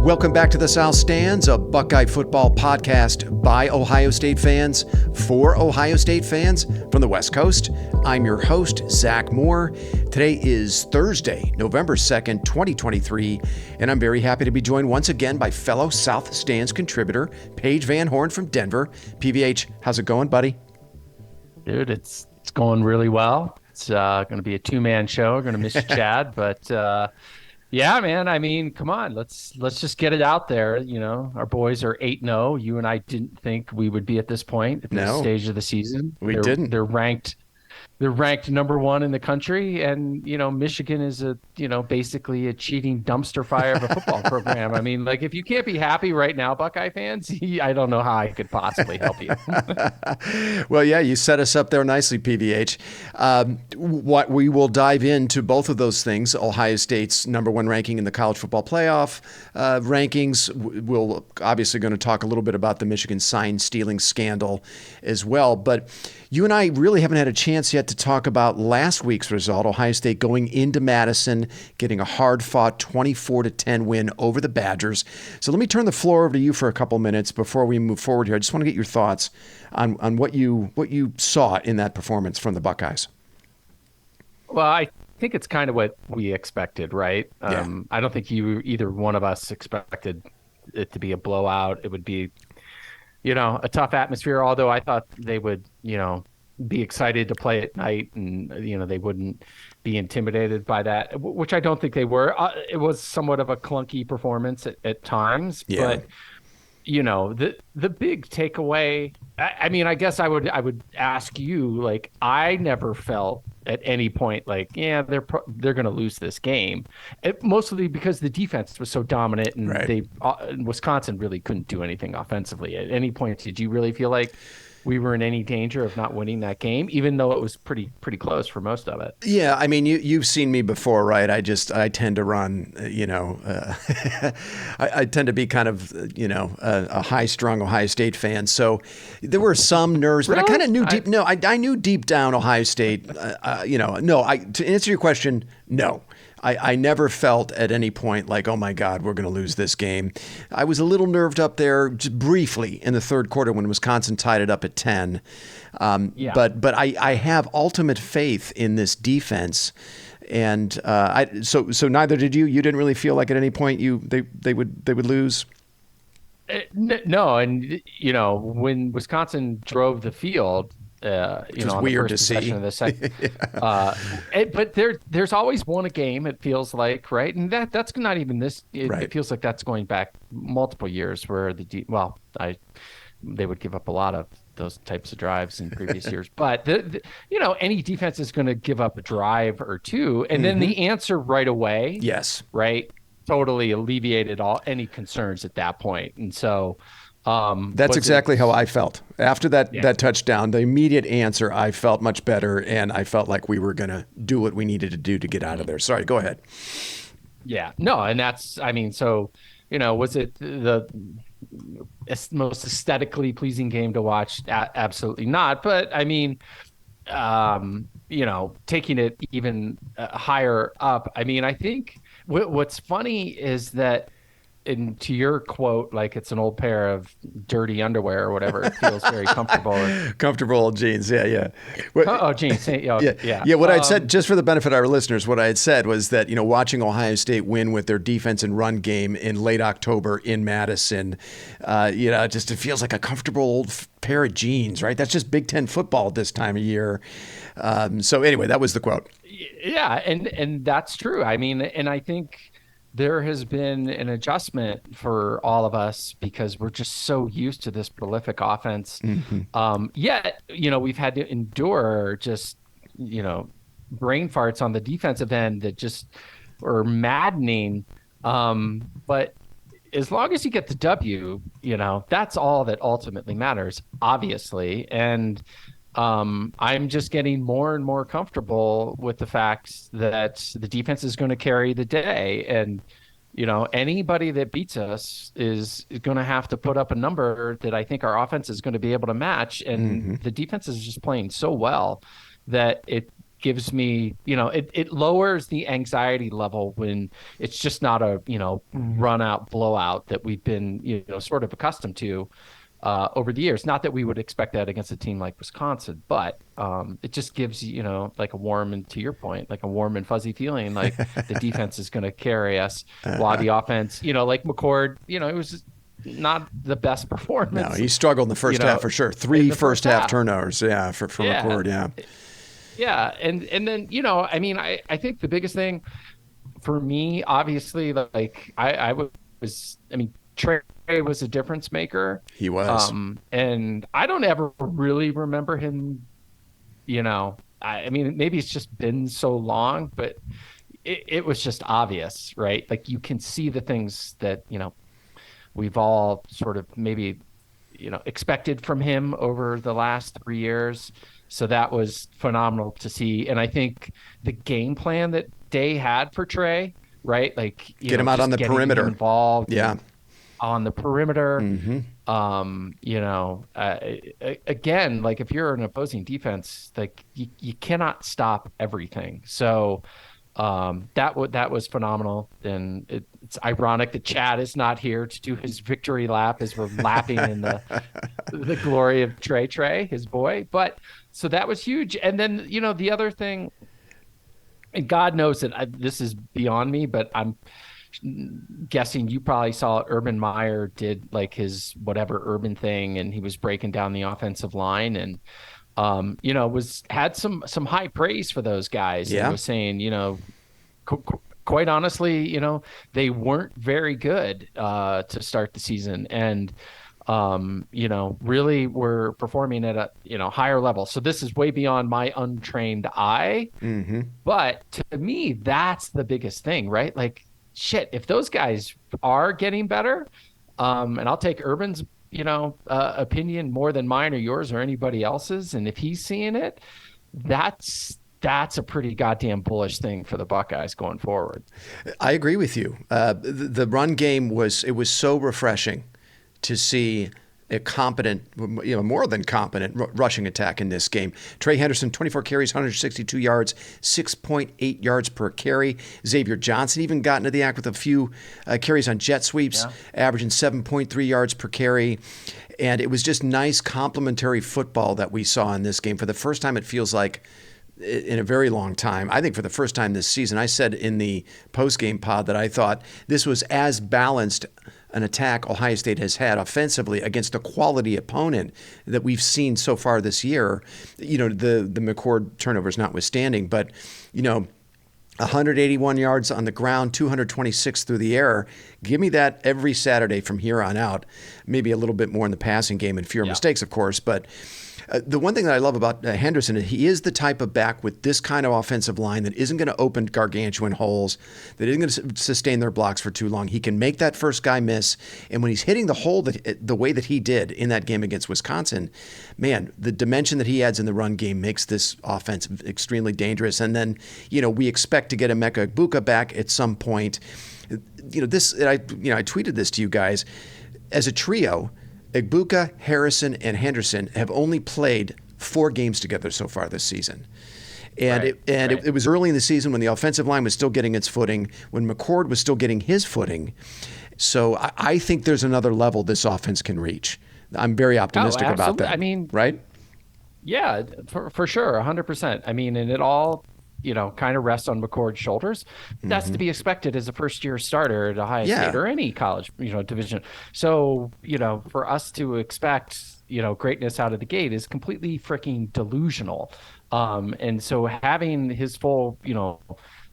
Welcome back to the South Stands, a Buckeye football podcast by Ohio State fans for Ohio State fans from the West Coast. I'm your host, Zach Moore. Today is Thursday, November 2nd, 2023, and I'm very happy to be joined once again by fellow South Stands contributor, Paige Van Horn from Denver. PVH, how's it going, buddy? Dude, it's going really well. It's going to be a two-man show. We're going to miss Chad, but yeah, man. I mean, come on. Let's just get it out there. You know, our boys are 8-0. You and I didn't think we would be at this point at this stage of the season. We didn't. They're ranked number one in the country, and Michigan is basically a cheating dumpster fire of a football program. I mean, like, if you can't be happy right now, Buckeye fans, I don't know how I could possibly help you. Well, yeah, you set us up there nicely, PVH. What we will dive into both of those things: Ohio State's number one ranking in the college football playoff rankings. We'll obviously going to talk a little bit about the Michigan sign stealing scandal as well, but you and I really haven't had a chance yet to talk about last week's result. Ohio State going into Madison, getting a hard-fought 24-10 win over the Badgers. So let me turn the floor over to you for a couple minutes before we move forward here. I just want to get your thoughts on what you saw in that performance from the Buckeyes. Well, I think it's kind of what we expected, right? Yeah. I don't think either one of us expected it to be a blowout. It would be a tough atmosphere, although I thought they would, be excited to play at night and, they wouldn't be intimidated by that, which I don't think they were. It was somewhat of a clunky performance at times, but, the big takeaway, I mean, I guess I would ask you, like, I never felt at any point like, yeah, they're going to lose this game. Mostly because the defense was so dominant, and right. Wisconsin really couldn't do anything offensively. At any point, did you really feel like we were in any danger of not winning that game, even though it was pretty close for most of it? Yeah, I mean, you've seen me before, right? I tend to run, I tend to be kind of, a high-strung Ohio State fan. So there were some nerves, but really? I kind of knew deep. I knew deep down Ohio State. To answer your question, no. I never felt at any point like, oh my God, we're going to lose this game. I was a little nerved up there just briefly in the third quarter when Wisconsin tied it up at 10. But I have ultimate faith in this defense. And so neither did you. You didn't really feel like at any point they would lose. No, and when Wisconsin drove the field, which was weird to see. Of the second. But there's always won a game, it feels like, right? And that's not even this. It feels like that's going back multiple years where they would give up a lot of those types of drives in previous years. But any defense is going to give up a drive or two, and then the answer right away. Yes. Right. Totally alleviated any concerns at that point, and so. That's exactly how I felt. After that touchdown, the immediate answer, I felt much better, and I felt like we were going to do what we needed to do to get out of there. Sorry, go ahead. Yeah, no, and was it the most aesthetically pleasing game to watch? Absolutely not. But I mean, taking it even higher up, I mean, I think what's funny is that, and to your quote, like it's an old pair of dirty underwear or whatever, it feels very comfortable. Comfortable old jeans, yeah. Jeans, yeah. Yeah, what I'd said, just for the benefit of our listeners, what I had said was that, watching Ohio State win with their defense and run game in late October in Madison, it feels like a comfortable old pair of jeans, right? That's just Big Ten football at this time of year. So anyway, that was the quote. Yeah, and that's true. I mean, and I think there has been an adjustment for all of us because we're just so used to this prolific offense. Yet, we've had to endure just, brain farts on the defensive end that just are maddening. But as long as you get the W, that's all that ultimately matters, obviously. And I'm just getting more and more comfortable with the fact that the defense is going to carry the day. And, anybody that beats us is going to have to put up a number that I think our offense is going to be able to match. And the defense is just playing so well that gives me, it lowers the anxiety level when it's just not a, run out blowout that we've been, sort of accustomed to over the years. Not that we would expect that against a team like Wisconsin, but it just gives like a warm, and to your point, like a warm and fuzzy feeling, like the defense is going to carry us while the offense, like McCord, it was just not the best No, performance. he struggled in the first half for sure. Three first half turnovers, for McCord, yeah. Yeah, and then I mean, I think the biggest thing for me, obviously, like I mean, Trey was a difference maker. He was. And I don't ever really remember him, I mean, maybe it's just been so long, but it was just obvious, right? Like you can see the things that, we've all sort of maybe, expected from him over the last 3 years. So that was phenomenal to see. And I think the game plan that Day had for Trey, right? Like, get him out on the perimeter, involved. Yeah. On the perimeter. Again, like if you're an opposing defense, like you cannot stop everything. So that was phenomenal. And it's ironic that Chad is not here to do his victory lap as we're lapping in the glory of Trey, his boy. But so that was huge. And then, the other thing, and God knows that this is beyond me, but I'm guessing you probably saw Urban Meyer did like his whatever urban thing, and he was breaking down the offensive line, and had some high praise for those guys. Yeah. And was saying, quite honestly, they weren't very good to start the season, and really were performing at a higher level. So this is way beyond my untrained eye. But to me, that's the biggest thing, right? Like, shit, if those guys are getting better, and I'll take Urban's, opinion more than mine or yours or anybody else's, and if he's seeing it, that's a pretty goddamn bullish thing for the Buckeyes going forward. I agree with you. The run game was so refreshing to see a competent, more than competent rushing attack in this game. Trey Henderson, 24 carries, 162 yards, 6.8 yards per carry. Xavier Johnson even got into the act with a few carries on jet sweeps, averaging 7.3 yards per carry. And it was just nice complementary football that we saw in this game. For the first time, it feels like in a very long time. I think for the first time this season, I said in the post-game pod that I thought this was as balanced an attack Ohio State has had offensively against a quality opponent that we've seen so far this year. The McCord turnovers notwithstanding, but 181 yards on the ground, 226 through the air. Give me that every Saturday from here on out. Maybe a little bit more in the passing game and fewer mistakes, of course, but the one thing that I love about Henderson is he is the type of back with this kind of offensive line that isn't going to open gargantuan holes, that isn't going to sustain their blocks for too long. He can make that first guy miss, and when he's hitting the hole the way that he did in that game against Wisconsin, man, the dimension that he adds in the run game makes this offense extremely dangerous. And then, we expect to get Emeka Egbuka back at some point. I tweeted this to you guys. As a trio, Egbuka, Harrison, and Henderson have only played 4 games together so far this season. And it was early in the season when the offensive line was still getting its footing, when McCord was still getting his footing. So I think there's another level this offense can reach. I'm very optimistic about that. I mean, right? Yeah, for sure, 100%. I mean, and it all kind of rests on McCord's shoulders. That's to be expected as a first-year starter at Ohio State or any college, division. So, for us to expect, greatness out of the gate is completely freaking delusional. And so having his full,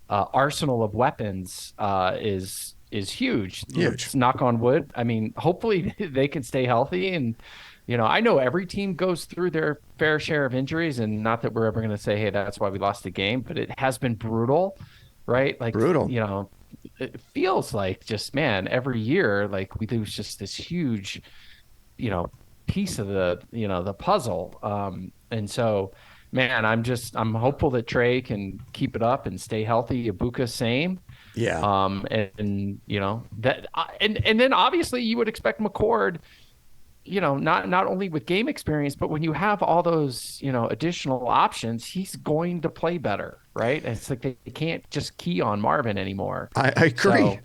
arsenal of weapons is huge. Let's knock on wood. I mean, hopefully they can stay healthy. And I know every team goes through their fair share of injuries, and not that we're ever going to say, hey, that's why we lost the game, but it has been brutal, right? Like, brutal. It feels like just, man, every year, like we lose just this huge, piece of the puzzle. And so, man, I'm hopeful that Trey can keep it up and stay healthy. Ibuka, same. Yeah. And then obviously you would expect McCord not only with game experience, but when you have all those, additional options, he's going to play better, right? And it's like they can't just key on Marvin anymore. I agree. So,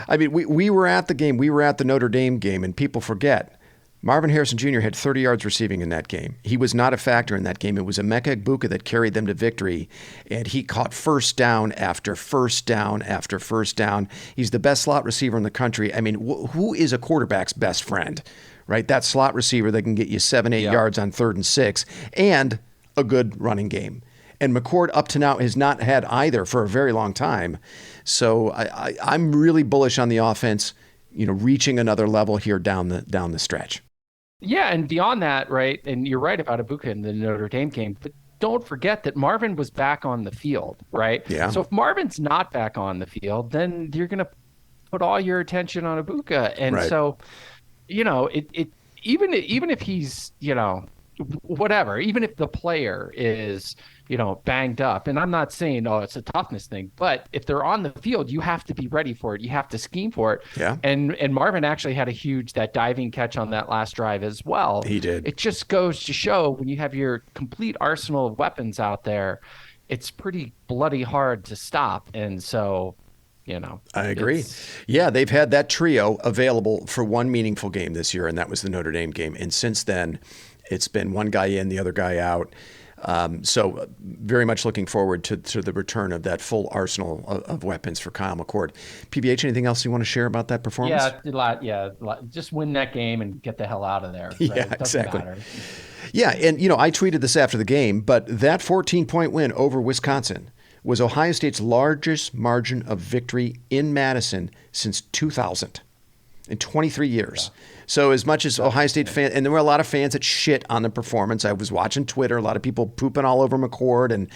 I mean, we were at the game. We were at the Notre Dame game, and people forget. Marvin Harrison Jr. had 30 yards receiving in that game. He was not a factor in that game. It was Emeka Egbuka that carried them to victory, and he caught first down after first down after first down. He's the best slot receiver in the country. I mean, who is a quarterback's best friend, right? That slot receiver that can get you 7-8 yards on 3rd and 6, and a good running game. And McCord up to now has not had either for a very long time. So I'm really bullish on the offense, reaching another level here down the stretch. Yeah, and beyond that, right? And you're right about Egbuka in the Notre Dame game, but don't forget that Marvin was back on the field, right? Yeah. So if Marvin's not back on the field, then you're going to put all your attention on Egbuka. And Right. so, even if he's, whatever, even if the player is, banged up, and I'm not saying, it's a toughness thing, but if they're on the field, you have to be ready for it. You have to scheme for it. Yeah. And Marvin actually had that diving catch on that last drive as well. He did. It just goes to show when you have your complete arsenal of weapons out there, it's pretty bloody hard to stop. And so, I agree. Yeah, they've had that trio available for one meaningful game this year, and that was the Notre Dame game. And since then, it's been one guy in, the other guy out. So very much looking forward to the return of that full arsenal of weapons for Kyle McCord. PBH, anything else you want to share about that performance? Yeah, just win that game and get the hell out of there. Right? Yeah, It doesn't exactly. matter. Yeah, and I tweeted this after the game, but that 14-point win over Wisconsin was Ohio State's largest margin of victory in Madison since 2000, in 23 years. Yeah. So as much as Ohio State fans, and there were a lot of fans that shit on the performance. I was watching Twitter, a lot of people pooping all over McCord and,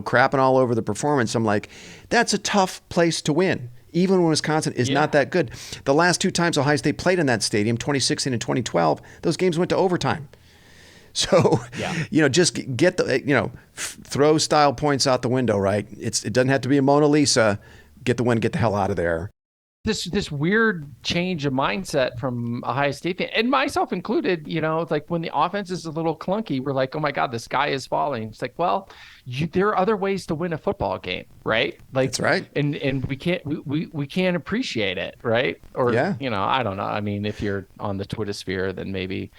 crapping all over the performance. I'm like, that's a tough place to win, even when Wisconsin is not that good. The last 2 times Ohio State played in that stadium, 2016 and 2012, those games went to overtime. So, just get the, throw style points out the window, right? It doesn't have to be a Mona Lisa. Get the win, get the hell out of there. This weird change of mindset from Ohio State fan, and myself included, it's like when the offense is a little clunky, we're like, oh my God, the sky is falling. It's like, well, there are other ways to win a football game, right? Like, that's right. And we can't appreciate it, right? Or, I don't know. I mean, if you're on the Twitter sphere, then maybe,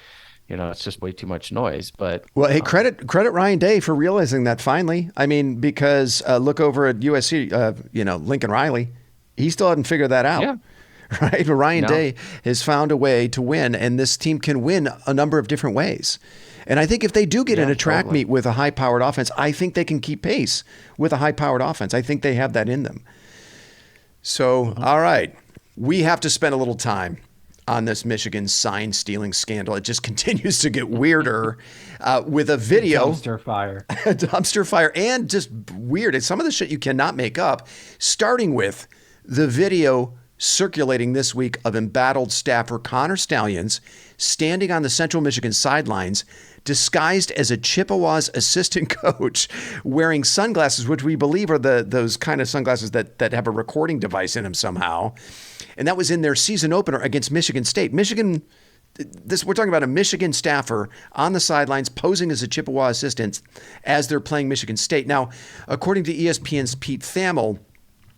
it's just way too much noise. But well, hey, credit Ryan Day for realizing that finally. I mean, because look over at USC, Lincoln Riley. He still hadn't figured that out, right? But Ryan Day has found a way to win, and this team can win a number of different ways. And I think if they do get in a track meet with a high-powered offense, I think they can keep pace with a high-powered offense. I think they have that in them. So, all right, we have to spend a little time on this Michigan sign stealing scandal. It just continues to get weirder with a video. Dumpster fire. Dumpster fire, and just weird. It's some of the shit you cannot make up, starting with the video circulating this week of embattled staffer Connor Stallions standing on the Central Michigan sidelines, disguised as a Chippewa's assistant coach, wearing sunglasses, which we believe are those kind of sunglasses that have a recording device in them somehow. And that was in their season opener against Michigan State. We're talking about a Michigan staffer on the sidelines posing as a Chippewa assistant as they're playing Michigan State. Now, according to ESPN's Pete Thamel,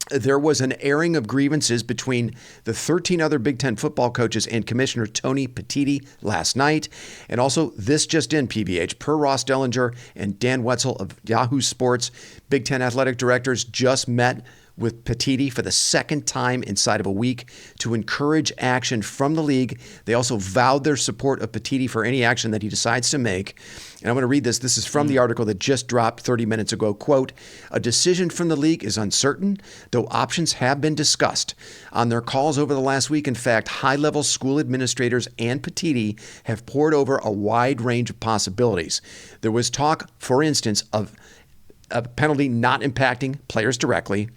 there was an airing of grievances between the 13 other Big Ten football coaches and Commissioner Tony Petitti last night. And also, this just in, PBH, per Ross Dellinger and Dan Wetzel of Yahoo Sports, Big Ten athletic directors just met with Petitti for the second time inside of a week to encourage action from the league. They also vowed their support of Petitti for any action that he decides to make. And I'm going to read this. This is from the article that just dropped 30 minutes ago. Quote, a decision from the league is uncertain, though options have been discussed. On their calls over the last week, in fact, high-level school administrators and Petitti have poured over a wide range of possibilities. There was talk, for instance, of a penalty not impacting players directly,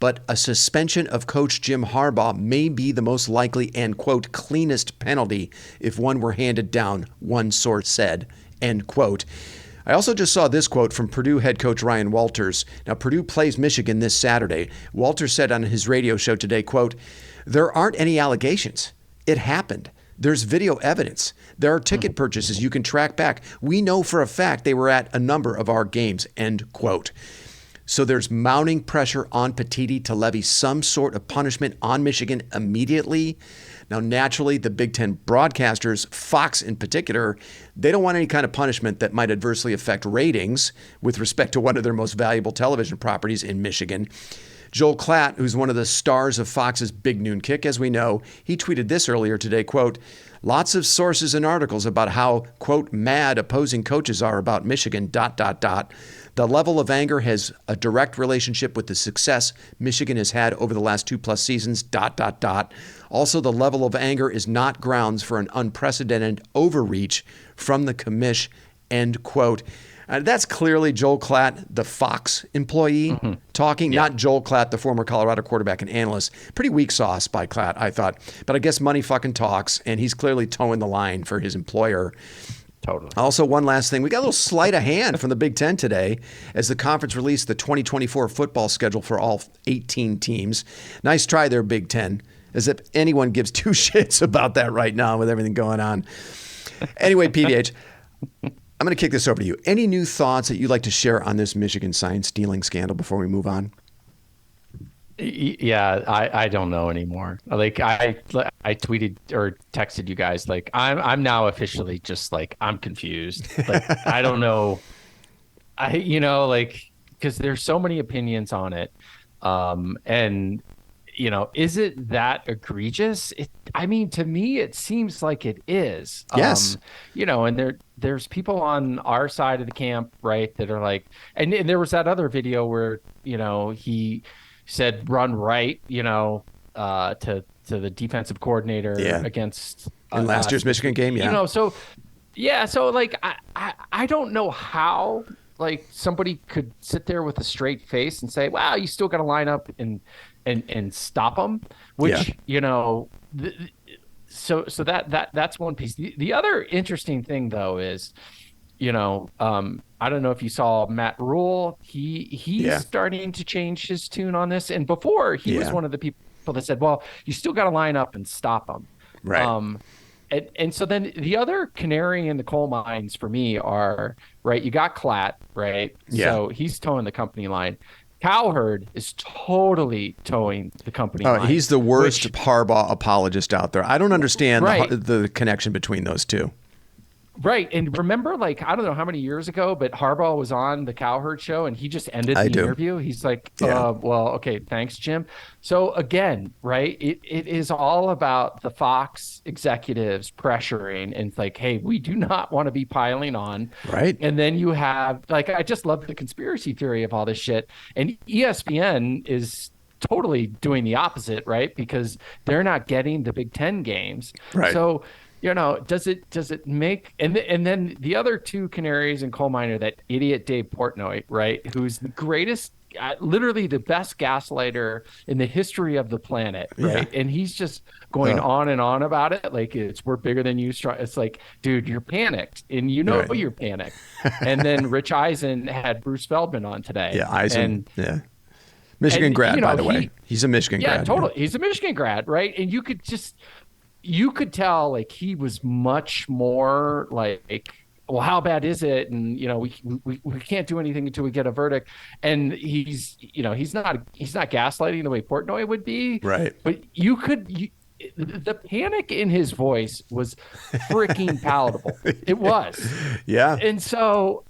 but a suspension of Coach Jim Harbaugh may be the most likely and, quote, cleanest penalty if one were handed down, one source said, end quote. I also just saw this quote from Purdue head coach Ryan Walters. Now, Purdue plays Michigan this Saturday. Walters said on his radio show today, quote, there aren't any allegations. It happened. There's video evidence. There are ticket purchases you can track back. We know for a fact they were at a number of our games, end quote. So there's mounting pressure on Petitti to levy some sort of punishment on Michigan immediately. Now, naturally, the Big Ten broadcasters, Fox in particular, they don't want any kind of punishment that might adversely affect ratings with respect to one of their most valuable television properties in Michigan. Joel Klatt, who's one of the stars of Fox's Big Noon Kick, as we know, he tweeted this earlier today, quote, lots of sources and articles about how, quote, mad opposing coaches are about Michigan, ... The level of anger has a direct relationship with the success Michigan has had over the last 2+ seasons, ... Also, the level of anger is not grounds for an unprecedented overreach from the commish, end quote. That's clearly Joel Klatt, the Fox employee, talking, not Joel Klatt, the former Colorado quarterback and analyst. Pretty weak sauce by Klatt, I thought. But I guess money fucking talks, and he's clearly towing the line for his employer. Totally. Also, one last thing. We got a little sleight of hand from the Big Ten today as the conference released the 2024 football schedule for all 18 teams. Nice try there, Big Ten, as if anyone gives two shits about that right now with everything going on. Anyway, PVH, I'm going to kick this over to you. Any new thoughts that you'd like to share on this Michigan sign stealing scandal before we move on? Yeah, I don't know anymore. Like I tweeted or texted you guys, like I'm now officially just like I'm confused. Like I don't know. Because there's so many opinions on it. And is it that egregious? I mean, to me, it seems like it is. Yes. And there's people on our side of the camp, right, that are like, and there was that other video where, he said run right, to the defensive coordinator against in last year's Michigan game. Yeah. So like I don't know how like somebody could sit there with a straight face and say, wow, you still got to line up and stop them, which, so that's one piece. The other interesting thing though is, I don't know if you saw Matt Rule. He's starting to change his tune on this. And before he was one of the people that said, well, you still got to line up and stop them. Right. And so then the other canary in the coal mines for me are, right, you got Klatt, right? Yeah. So he's towing the company line. Cowherd is totally towing the company line. He's the worst Harbaugh apologist out there. I don't understand the connection between those two. Right. And remember, like, I don't know how many years ago, but Harbaugh was on the Cowherd show and he just ended the interview. He's like, well, okay, thanks, Jim. So again, right, it is all about the Fox executives pressuring and it's like, hey, we do not want to be piling on. Right. And then you have, like, I just love the conspiracy theory of all this shit. And ESPN is totally doing the opposite, right? Because they're not getting the Big Ten games. Right. So, does it make and then the other two canaries in coal mine are that idiot Dave Portnoy, right? Who's the greatest, literally the best gaslighter in the history of the planet, right? Yeah. And he's just going on and on about it, like we're bigger than you. It's like, dude, you're panicked, and you're panicked. And then Rich Eisen had Bruce Feldman on today. Yeah, Eisen. Michigan grad, by the way. He's a Michigan grad. Yeah, totally. He's a Michigan grad, right? And you could tell like he was much more like, well, how bad is it? And we can't do anything until we get a verdict. And he's not gaslighting the way Portnoy would be, right? But the panic in his voice was freaking palatable. It was, yeah. And so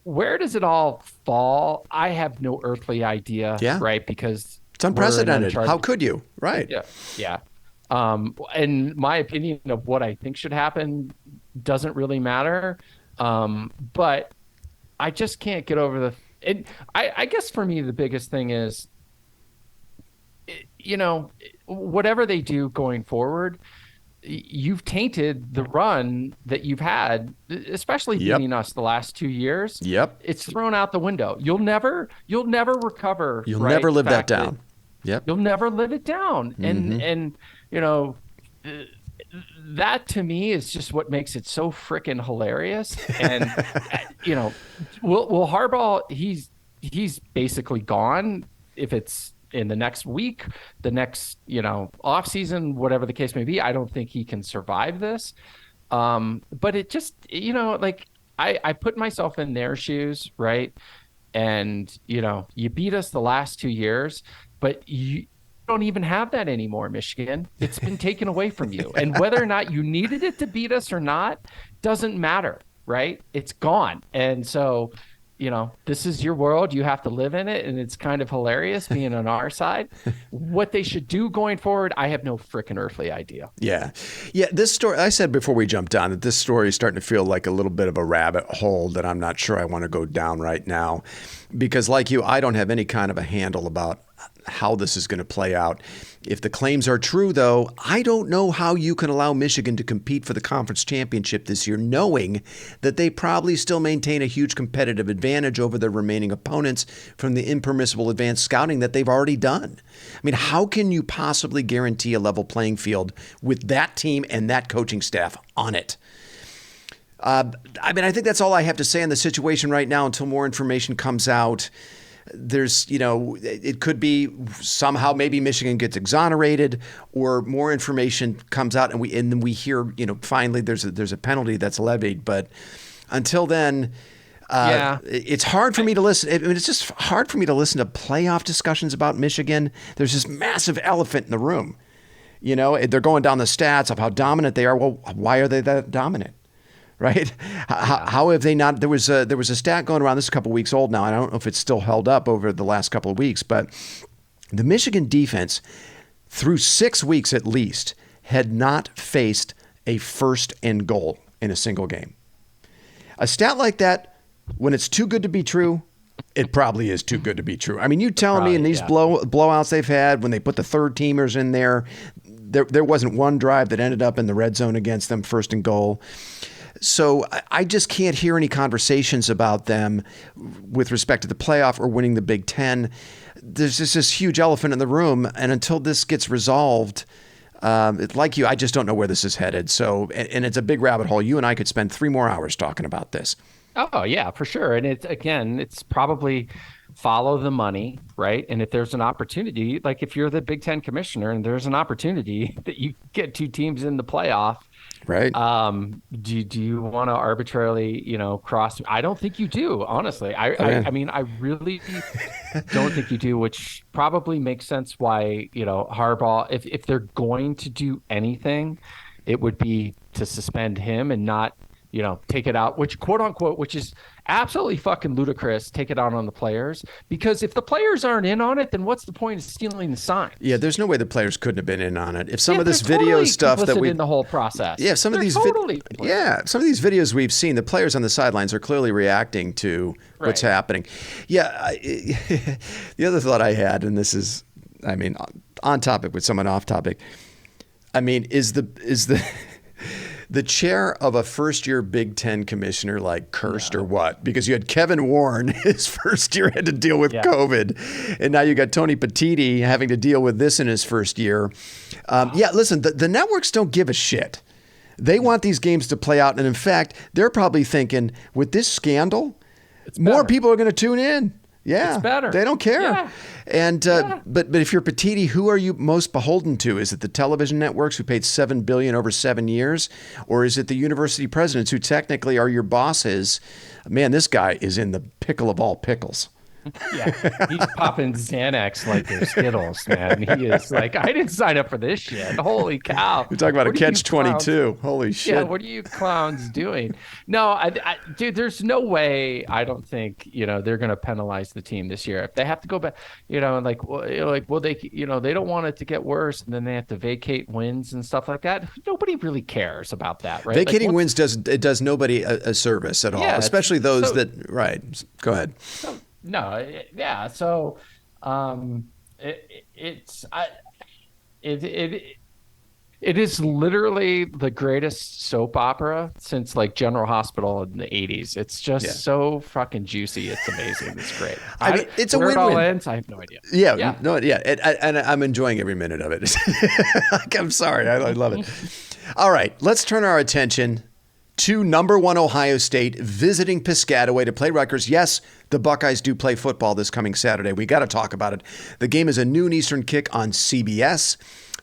where does it all fall? I have no earthly idea, right? Because it's unprecedented. How could you? Right? Yeah. And my opinion of what I think should happen doesn't really matter. But I just can't get over and I guess for me, the biggest thing is, whatever they do going forward, you've tainted the run that you've had, especially beating us the last 2 years. Yep. It's thrown out the window. You'll never recover. You'll never live that down. Yep. You'll never live it down. Mm-hmm. And that to me is just what makes it so freaking hilarious. And will Harbaugh, he's basically gone if it's in the next week, the next, off season, whatever the case may be. I don't think he can survive this. But it just, like I put myself in their shoes, right? And, you beat us the last 2 years, but you don't even have that anymore, Michigan. It's been taken away from you. And whether or not you needed it to beat us or not, doesn't matter, right? It's gone. And so, this is your world. You have to live in it. And it's kind of hilarious being on our side. What they should do going forward, I have no freaking earthly idea. Yeah. Yeah. This story, I said before we jumped on that this story is starting to feel like a little bit of a rabbit hole that I'm not sure I want to go down right now. Because like you, I don't have any kind of a handle about how this is going to play out. If the claims are true, though, I don't know how you can allow Michigan to compete for the conference championship this year, knowing that they probably still maintain a huge competitive advantage over their remaining opponents from the impermissible advanced scouting that they've already done. I mean, how can you possibly guarantee a level playing field with that team and that coaching staff on it? I think that's all I have to say on the situation right now until more information comes out. There's, it could be somehow maybe Michigan gets exonerated or more information comes out and then we hear, finally there's a penalty that's levied. But until then, it's hard for me to listen. It's just hard for me to listen to playoff discussions about Michigan. There's this massive elephant in the room. They're going down the stats of how dominant they are. Well, why are they that dominant? Right? How have they not? There was a stat going around. This is a couple of weeks old now. I don't know if it's still held up over the last couple of weeks, but the Michigan defense, through 6 weeks at least, had not faced a first and goal in a single game. A stat like that, when it's too good to be true, it probably is too good to be true. I mean, you telling me in these blowouts they've had when they put the third teamers in there wasn't one drive that ended up in the red zone against them, first and goal. So I just can't hear any conversations about them with respect to the playoff or winning the Big Ten. There's just this huge elephant in the room. And until this gets resolved, like you, I just don't know where this is headed. So, and it's a big rabbit hole. You and I could spend 3 more hours talking about this. Oh, yeah, for sure. And it's probably follow the money, right? And if there's an opportunity, like if you're the Big Ten commissioner and there's an opportunity that you get 2 teams in the playoff, right? Do you want to arbitrarily, cross? I don't think you do, honestly. I mean, I really don't think you do, which probably makes sense why, Harbaugh, if they're going to do anything, it would be to suspend him and not, take it out, which quote unquote, which is absolutely fucking ludicrous, take it out on the players. Because if the players aren't in on it, then what's the point of stealing the signs? Yeah, there's no way the players couldn't have been in on it. If some of this video totally stuff that we in the whole process. Yeah, some of these some of these videos we've seen, the players on the sidelines are clearly reacting to what's happening. Yeah, the other thought I had, and this is, on topic with someone off topic. Is the chair of a first-year Big Ten commissioner like cursed or what? Because you had Kevin Warren, his first year had to deal with COVID, and now you got Tony Petitti having to deal with this in his first year. Listen, the networks don't give a shit. They want these games to play out, and in fact, they're probably thinking, with this scandal, more people are going to tune in. Yeah, it's better. They don't care. Yeah. And but if you're Petitti, who are you most beholden to? Is it the television networks who paid $7 billion over 7 years, or is it the university presidents who technically are your bosses? Man, this guy is in the pickle of all pickles. Yeah, he's popping Xanax like they're Skittles, man. He is like, I didn't sign up for this shit. Holy cow. You're talking about a catch-22. Holy shit. Yeah, what are you clowns doing? No, dude, there's no way, I don't think, they're going to penalize the team this year. If they have to go back, they don't want it to get worse, and then they have to vacate wins and stuff like that. Nobody really cares about that, right? Vacating wins does nobody a service at all, especially those that, right. Go ahead. So, it is literally the greatest soap opera since like General Hospital in the 80s. It's just so fucking juicy. It's amazing. It's great. It's a win-win. Where it all ends, I have no idea. And I'm enjoying every minute of it. I'm sorry. I love it. All right, let's turn our attention to number 1 Ohio State visiting Piscataway to play Rutgers. Yes, the Buckeyes do play football this coming Saturday. We got to talk about it. The game is a noon Eastern kick on CBS.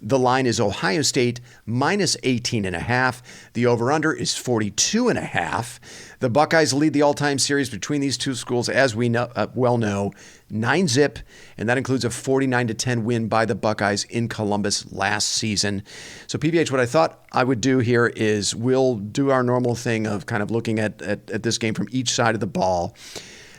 The line is Ohio State minus 18.5. The over-under is 42.5. The Buckeyes lead the all-time series between these two schools, as we well know, 9-zip, and that includes a 49-10 win by the Buckeyes in Columbus last season. So, PVH, what I thought I would do here is we'll do our normal thing of kind of looking at this game from each side of the ball.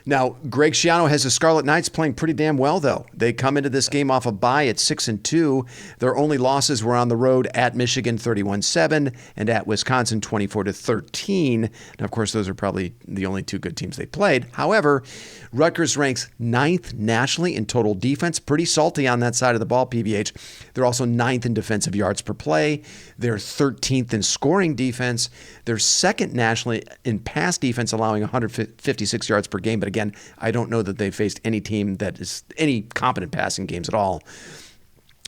Now, Greg Schiano has the Scarlet Knights playing pretty damn well, though. They come into this game off a bye at 6-2. Their only losses were on the road at Michigan 31-7 and at Wisconsin 24-13. Now, of course, those are probably the only two good teams they played. However, Rutgers ranks 9th nationally in total defense. Pretty salty on that side of the ball, PVH. They're also 9th in defensive yards per play. They're 13th in scoring defense. They're 2nd nationally in pass defense, allowing 156 yards per game. But again, I don't know that they've faced any team that is any competent passing games at all.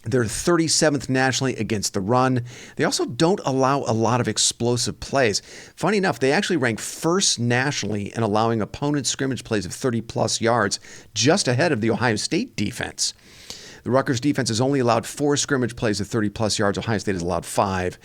They're 37th nationally against the run. They also don't allow a lot of explosive plays. Funny enough, they actually rank 1st nationally in allowing opponent scrimmage plays of 30-plus yards, just ahead of the Ohio State defense. The Rutgers defense has only allowed 4 scrimmage plays of 30-plus yards. Ohio State has allowed 5.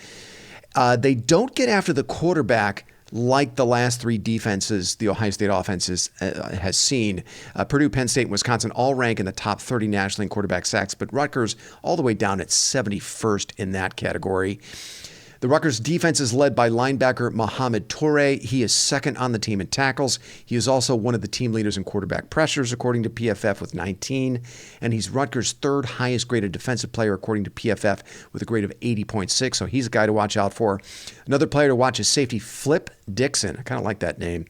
They don't get after the quarterback like the last 3 defenses the Ohio State offense has seen. Purdue, Penn State, and Wisconsin all rank in the top 30 nationally in quarterback sacks, but Rutgers all the way down at 71st in that category. The Rutgers defense is led by linebacker Mohamed Toure. He is 2nd on the team in tackles. He is also one of the team leaders in quarterback pressures, according to PFF, with 19. And he's Rutgers' 3rd highest graded defensive player, according to PFF, with a grade of 80.6. So he's a guy to watch out for. Another player to watch is safety Flip Dixon. I kind of like that name,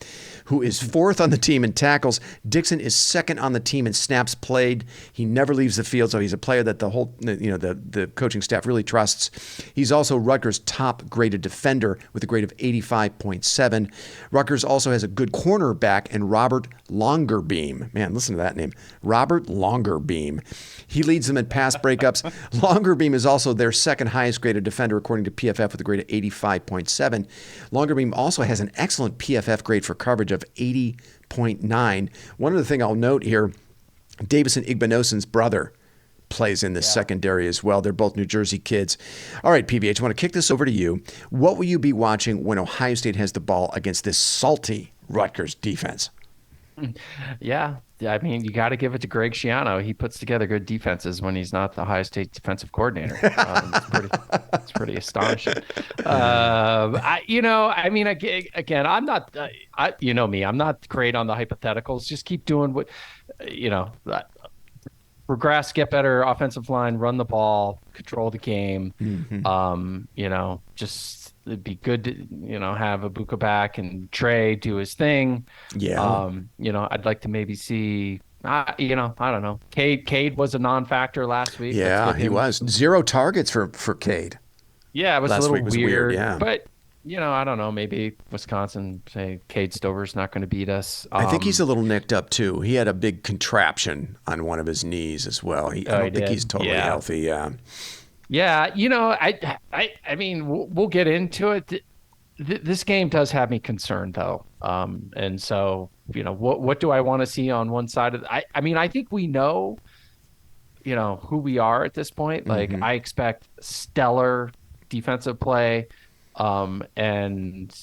who is 4th on the team in tackles. Dixon is 2nd on the team in snaps played. He never leaves the field, so he's a player that the coaching staff really trusts. He's also Rutgers' top graded defender with a grade of 85.7. Rutgers also has a good cornerback in Robert Longerbeam. Man, listen to that name. Robert Longerbeam. He leads them in pass breakups. Longerbeam is also their 2nd highest graded defender, according to PFF, with a grade of 85.7. Longerbeam also has an excellent PFF grade for coverage of 80.9. One other thing I'll note here, Davison Igbinosun's brother plays in this secondary as well. They're both New Jersey kids. All right, PVH, I want to kick this over to you. What will you be watching when Ohio State has the ball against this salty Rutgers defense? Yeah, I mean, you got to give it to Greg Schiano. He puts together good defenses when he's not the Ohio State defensive coordinator. It's pretty astonishing. Again, I'm not, you know me, I'm not great on the hypotheticals. Just keep doing what, progress, get better offensive line, run the ball, control the game. Mm-hmm. Just it'd be good to, have Ibuka back and Trey do his thing. Yeah. I'd like to maybe see, I don't know. Cade was a non-factor last week. Yeah, he was. 0 targets for Cade. Yeah, it was last a little weird. Yeah. But, I don't know. Maybe Wisconsin say Cade Stover's not going to beat us. I think he's a little nicked up too. He had a big contraption on one of his knees as well. I don't think he's totally healthy. Yeah. Yeah. I mean, we'll get into it. This game does have me concerned though. And so, what do I want to see on one side of I mean, I think we know, who we are at this point. Like I expect stellar defensive play. And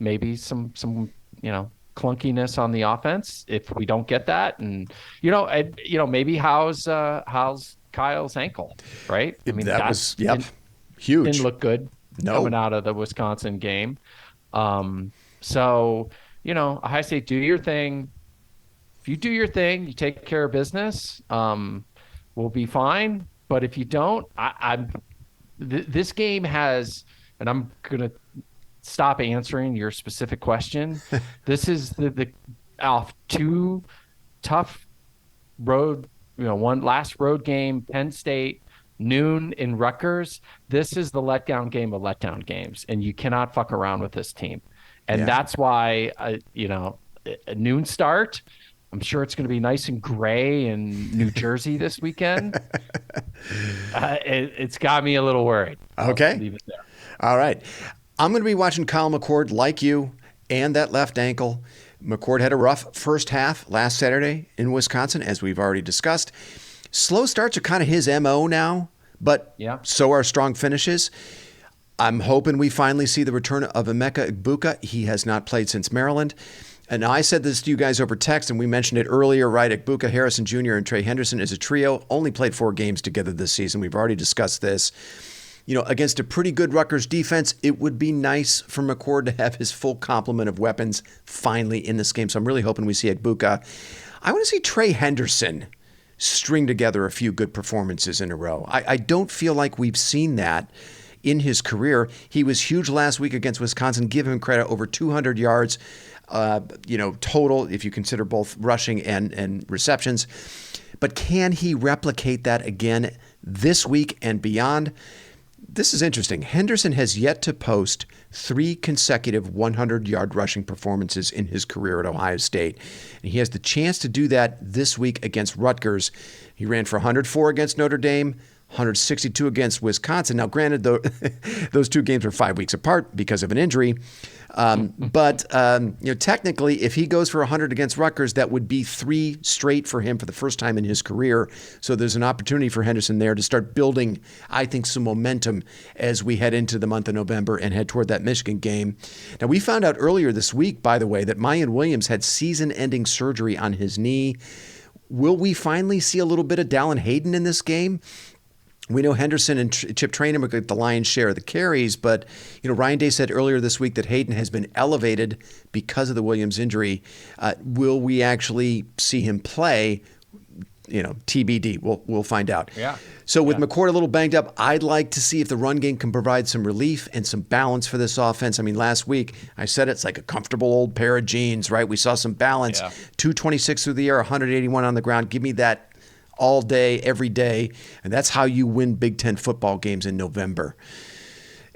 maybe some clunkiness on the offense if we don't get that, and maybe how's Kyle's ankle, right? I mean, that was huge. Didn't look good coming out of the Wisconsin game. So Ohio State, do your thing. If you do your thing, you take care of business. We'll be fine. But if you don't, this game has. And I'm going to stop answering your specific question. This is the off 2 tough road, one last road game, Penn State, noon in Rutgers. This is the letdown game of letdown games, and you cannot fuck around with this team. And that's why, a noon start, I'm sure it's going to be nice and gray in New Jersey this weekend. It's got me a little worried. Okay. I'll leave it there. All right. I'm going to be watching Kyle McCord like you and that left ankle. McCord had a rough first half last Saturday in Wisconsin, as we've already discussed. Slow starts are kind of his MO now, but so are strong finishes. I'm hoping we finally see the return of Emeka Egbuka. He has not played since Maryland. And I said this to you guys over text, and we mentioned it earlier, right? Egbuka, Harrison Jr., and Trey Henderson is a trio. Only played 4 games together this season. We've already discussed this. Against a pretty good Rutgers defense, it would be nice for McCord to have his full complement of weapons finally in this game. So I'm really hoping we see Egbuka. I want to see Trey Henderson string together a few good performances in a row. I don't feel like we've seen that in his career. He was huge last week against Wisconsin. Give him credit, over 200 yards, total, if you consider both rushing and receptions. But can he replicate that again this week and beyond? This is interesting. Henderson has yet to post 3 consecutive 100-yard rushing performances in his career at Ohio State. And he has the chance to do that this week against Rutgers. He ran for 104 against Notre Dame, 162 against Wisconsin. Now, granted, those 2 games are 5 weeks apart because of an injury. But technically, if he goes for 100 against Rutgers, that would be 3 straight for him for the first time in his career. So there's an opportunity for Henderson there to start building, I think, some momentum as we head into the month of November and head toward that Michigan game. Now, we found out earlier this week, by the way, that Mayan Williams had season-ending surgery on his knee. Will we finally see a little bit of Dallin Hayden in this game? We know Henderson and Chip Traynor get the lion's share of the carries, but Ryan Day said earlier this week that Hayden has been elevated because of the Williams injury. Will we actually see him play? TBD. We'll find out. Yeah. So with McCord a little banged up, I'd like to see if the run game can provide some relief and some balance for this offense. I mean, last week I said it's like a comfortable old pair of jeans, right? We saw some balance. 226 through the air, 181 on the ground. Give me that all day, every day. And that's how you win Big Ten football games in November.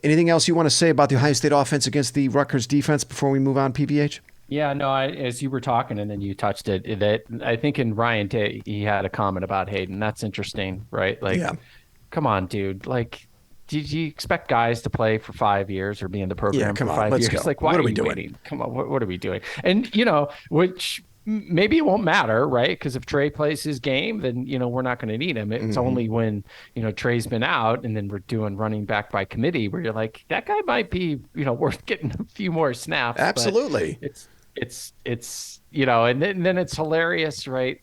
Anything else you want to say about the Ohio State offense against the Rutgers defense before we move on, PVH? Yeah, no, as you were talking and then you touched it, that I think in Ryan Day, he had a comment about Hayden. That's interesting, right? Come on, dude. Did you expect guys to play for 5 years or be in the program for 5 years? Go. Why what are we doing? Waiting? Come on, what are we doing? And, which maybe it won't matter, right? Because if Trey plays his game, then, we're not going to need him. It's only when, Trey's been out and then we're doing running back by committee where you're like, that guy might be, worth getting a few more snaps. Absolutely. It's and then it's hilarious, right?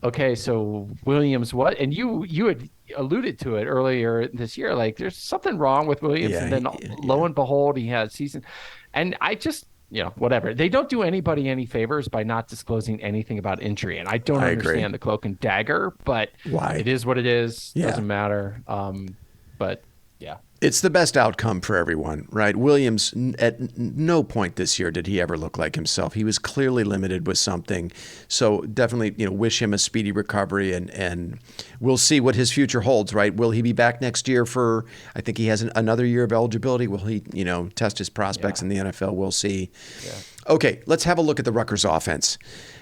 Okay, so Williams, what? And you had alluded to it earlier this year. There's something wrong with Williams, and then lo and behold, he has season. And I just, whatever. They don't do anybody any favors by not disclosing anything about injury, and I don't understand the cloak and dagger, but why? It is what it is. Doesn't matter. But yeah. It's the best outcome for everyone, right? Williams, at no point this year did he ever look like himself. He was clearly limited with something. So definitely, wish him a speedy recovery, and we'll see what his future holds, right? Will he be back next year for, I think he has another year of eligibility. Will he, test his prospects in the NFL? We'll see. Yeah. Okay, let's have a look at the Rutgers offense.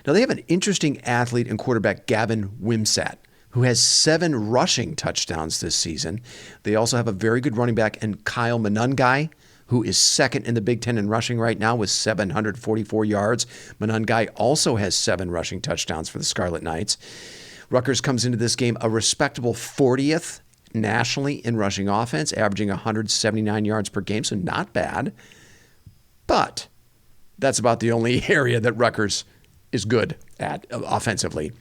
Now, they have an interesting athlete and quarterback, Gavin Wimsatt, who has 7 rushing touchdowns this season. They also have a very good running back in Kyle Monangai, who is second in the Big Ten in rushing right now with 744 yards. Monangai also has 7 rushing touchdowns for the Scarlet Knights. Rutgers comes into this game a respectable 40th nationally in rushing offense, averaging 179 yards per game, so not bad. But that's about the only area that Rutgers is good at offensively.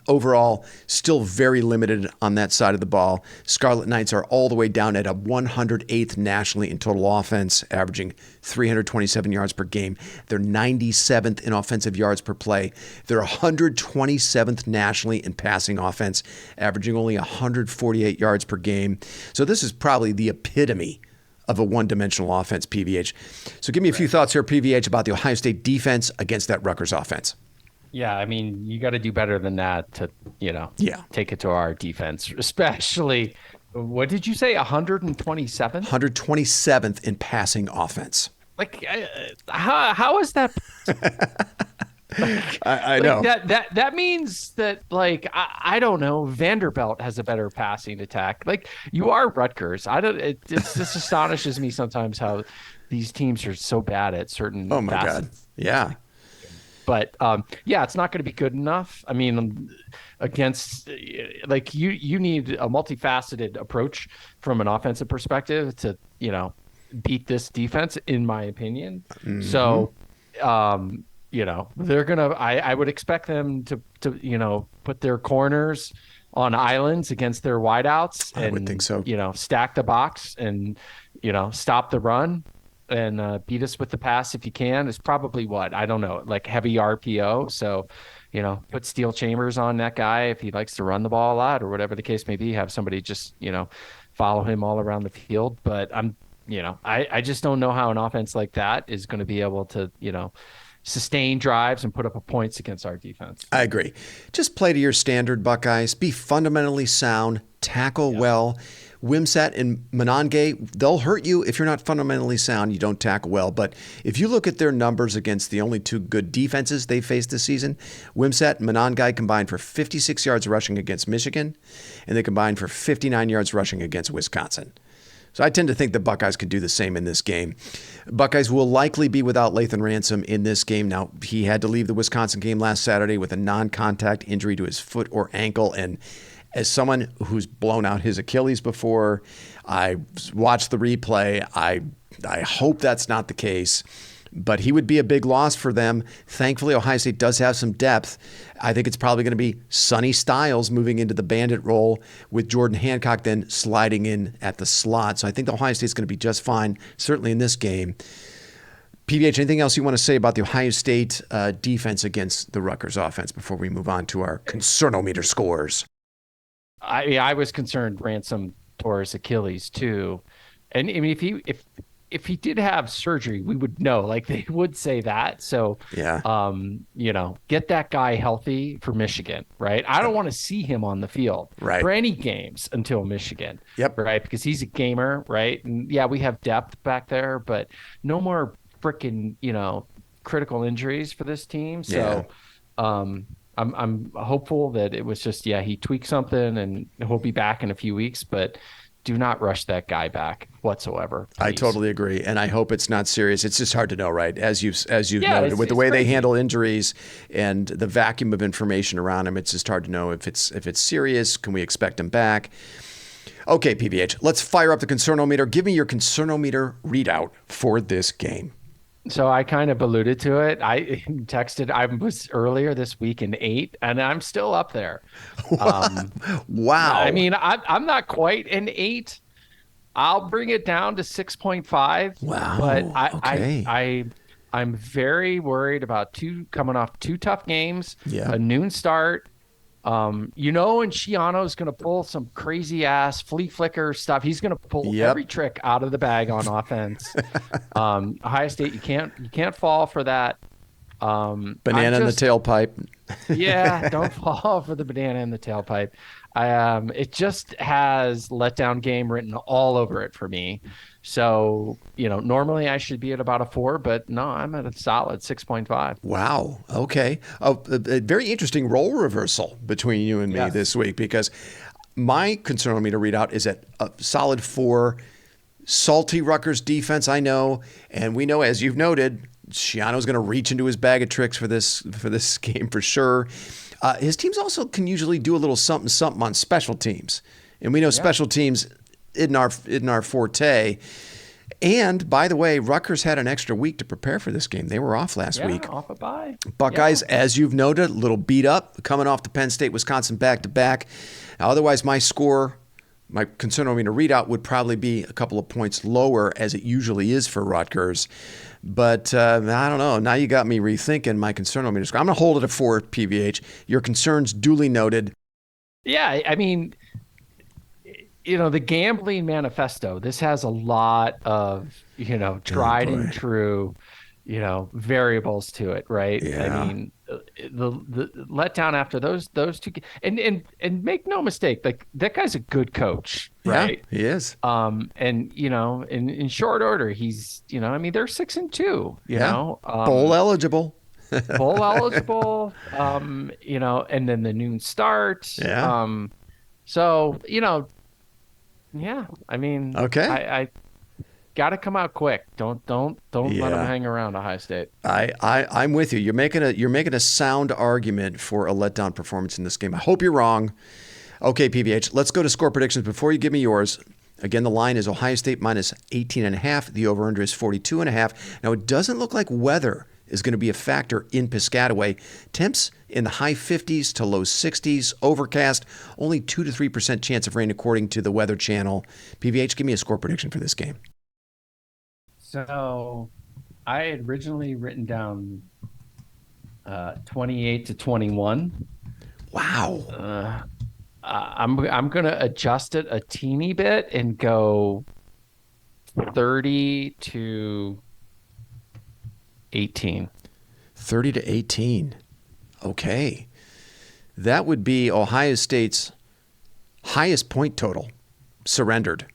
Overall, still very limited on that side of the ball. Scarlet Knights are all the way down at a 108th nationally in total offense, averaging 327 yards per game. They're 97th in offensive yards per play. They're 127th nationally in passing offense, averaging only 148 yards per game. So this is probably the epitome of a one-dimensional offense, PVH. So give me a few thoughts here, PVH, about the Ohio State defense against that Rutgers offense. Yeah, I mean, you got to do better than that to, take it to our defense, especially, what did you say, 127th? 127th in passing offense. How is that? I know. That means that, like, I don't know, Vanderbilt has a better passing attack. Like, you are Rutgers. I don't. It just astonishes me sometimes how these teams are so bad at certain Oh my God. facets. Yeah. But yeah, it's not going to be good enough. I mean, against, like, you need a multifaceted approach from an offensive perspective to, beat this defense, in my opinion. So, they're gonna. I would expect them to put their corners on islands against their wideouts I would think and so. stack the box and stop the run and beat us with the pass if you can. Is probably what, I don't know, like heavy RPO. So, put steel chambers on that guy if he likes to run the ball a lot or whatever the case may be. Have somebody just follow him all around the field. But I just don't know how an offense like that is going to be able to sustain drives and put up points against our defense. I agree. Just play to your standard, Buckeyes. Be fundamentally sound. Tackle well. Wimsatt and Monange, they'll hurt you if you're not fundamentally sound. You don't tackle well. But if you look at their numbers against the only two good defenses they faced this season, Wimsatt and Monange combined for 56 yards rushing against Michigan, and they combined for 59 yards rushing against Wisconsin. So I tend to think the Buckeyes could do the same in this game. Buckeyes will likely be without Lathan Ransom in this game. Now, he had to leave the Wisconsin game last Saturday with a non-contact injury to his foot or ankle. And as someone who's blown out his Achilles before, I watched the replay. I hope that's not the case. But he would be a big loss for them. Thankfully, Ohio State does have some depth. I think it's probably going to be Sonny Styles moving into the bandit role with Jordan Hancock then sliding in at the slot. So I think the Ohio State's going to be just fine, certainly in this game. PVH, anything else you want to say about the Ohio State defense against the Rutgers offense before we move on to our concernometer scores? I was concerned Ransom tore his Achilles too. And I mean, if he did have surgery, we would know. Like, they would say that. So, yeah, get that guy healthy for Michigan, right? I don't want to see him on the field for any games until Michigan, right? Because he's a gamer, right? And yeah, we have depth back there, but no more freaking critical injuries for this team. So, I'm hopeful that it was just he tweaked something and he'll be back in a few weeks, but do not rush that guy back whatsoever. Please. I totally agree, and I hope it's not serious. It's just hard to know, right? As you've noted, with the way crazy. they handle injuries and the vacuum of information around him, it's just hard to know if it's serious. Can we expect him back? Okay, PVH, let's fire up the concernometer. Give me your concernometer readout for this game. So I kind of alluded to it. I texted, I was earlier this week in 8, and I'm still up there. Wow. I mean, I'm not quite an 8. I'll bring it down to 6.5. Wow. But Okay. I'm very worried about coming off 2 tough games, Yeah. a noon start. And Shiano's going to pull some crazy ass flea flicker stuff. He's going to pull every trick out of the bag on offense. Ohio State, you can't fall for that. Banana in the tailpipe. Yeah, don't fall for the banana in the tailpipe. It just has letdown game written all over it for me. So, normally I should be at about a 4, but no, I'm at a solid 6.5. Wow. Okay. A very interesting role reversal between you and me this week, because my concernometer readout is at a solid 4. Salty Rutgers defense, I know, and we know, as you've noted, Shiano's going to reach into his bag of tricks for this game for sure. His teams also can usually do a little something on special teams, and we know special teams isn't our forte. And by the way, Rutgers had an extra week to prepare for this game. They were off last week. Off a bye. Buckeyes, as you've noted, a little beat up, coming off the Penn State, Wisconsin back-to-back. Now, otherwise, my concernometer readout would probably be a couple of points lower, as it usually is for Rutgers. But I don't know. Now you got me rethinking my concernometer score. I'm going to hold it at 4, PVH. Your concerns duly noted. Yeah, I mean, the gambling manifesto, this has a lot of, tried and true, variables to it, right? Yeah. I mean, the letdown after those 2, and make no mistake, like, that guy's a good coach, right? Yeah, he is. And in short order, he's, they're 6-2, bowl eligible. bowl eligible, and then the noon start. Yeah. So, yeah, I mean, Okay. I got to come out quick. Don't let them Yeah. hang around Ohio State. I'm with you. You're making a sound argument for a letdown performance in this game. I hope you're wrong. Okay, PVH, let's go to score predictions. Before you give me yours, again, the line is Ohio State minus 18.5. The over-under is 42.5. Now, it doesn't look like weather is going to be a factor in Piscataway. Temps in the high 50s to low 60s, overcast, only 2 to 3% chance of rain according to the Weather Channel. PVH, give me a score prediction for this game. So I had originally written down 28-21. Wow. I'm gonna adjust it a teeny bit and go 30-18. 30 to 18. Okay. That would be Ohio State's highest point total surrendered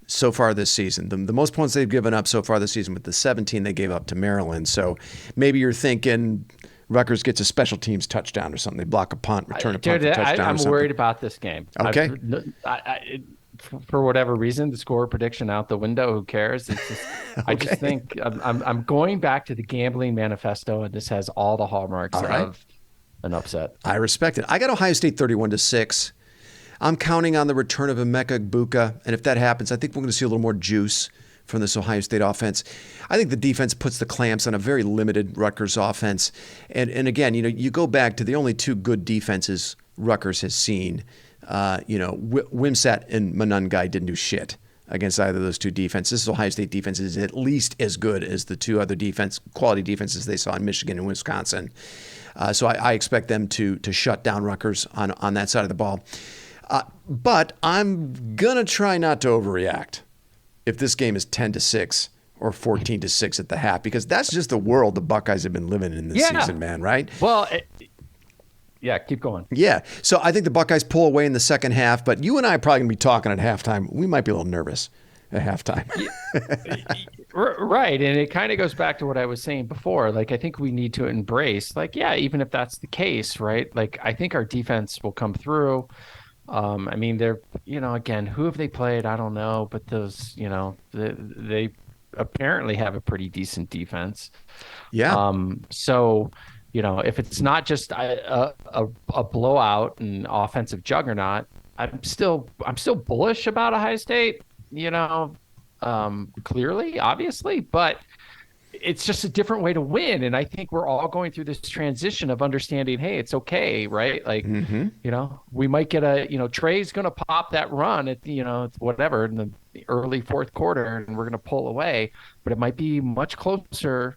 so far this season. The most points they've given up so far this season with the 17 they gave up to Maryland. So maybe you're thinking Rutgers gets a special teams touchdown or something. They block a punt, return a punt for touchdown I'm or something. worried about this game. Okay. For whatever reason, the score prediction out the window. Who cares? It's just, I just think I'm going back to the gambling manifesto, and this has all the hallmarks of an upset. I respect it. I got Ohio State 31-6. I'm counting on the return of Emeka Egbuka, and if that happens, I think we're going to see a little more juice from this Ohio State offense. I think the defense puts the clamps on a very limited Rutgers offense. And again, you go back to the only two good defenses Rutgers has seen. Wimsatt and Monangai didn't do shit against either of those two defenses. This Ohio State defense is at least as good as the two other quality defenses they saw in Michigan and Wisconsin. So I expect them to shut down Rutgers on that side of the ball. But I'm going to try not to overreact if this game is 10-6 or 14-6 at the half, because that's just the world the Buckeyes have been living in this season, man, right? Well, yeah, keep going. Yeah. So I think the Buckeyes pull away in the second half, but you and I are probably going to be talking at halftime. We might be a little nervous at halftime. Right. And it kind of goes back to what I was saying before. Like, I think we need to embrace, even if that's the case, right? Like, I think our defense will come through. I mean, they're, again, who have they played? I don't know, but those, they apparently have a pretty decent defense. Yeah. So, if it's not just a blowout and offensive juggernaut, I'm still bullish about Ohio State, clearly, obviously, but it's just a different way to win. And I think we're all going through this transition of understanding, hey, it's okay, right? Like, we might get Trey's going to pop that run at, whatever, in the early fourth quarter, and we're going to pull away, but it might be much closer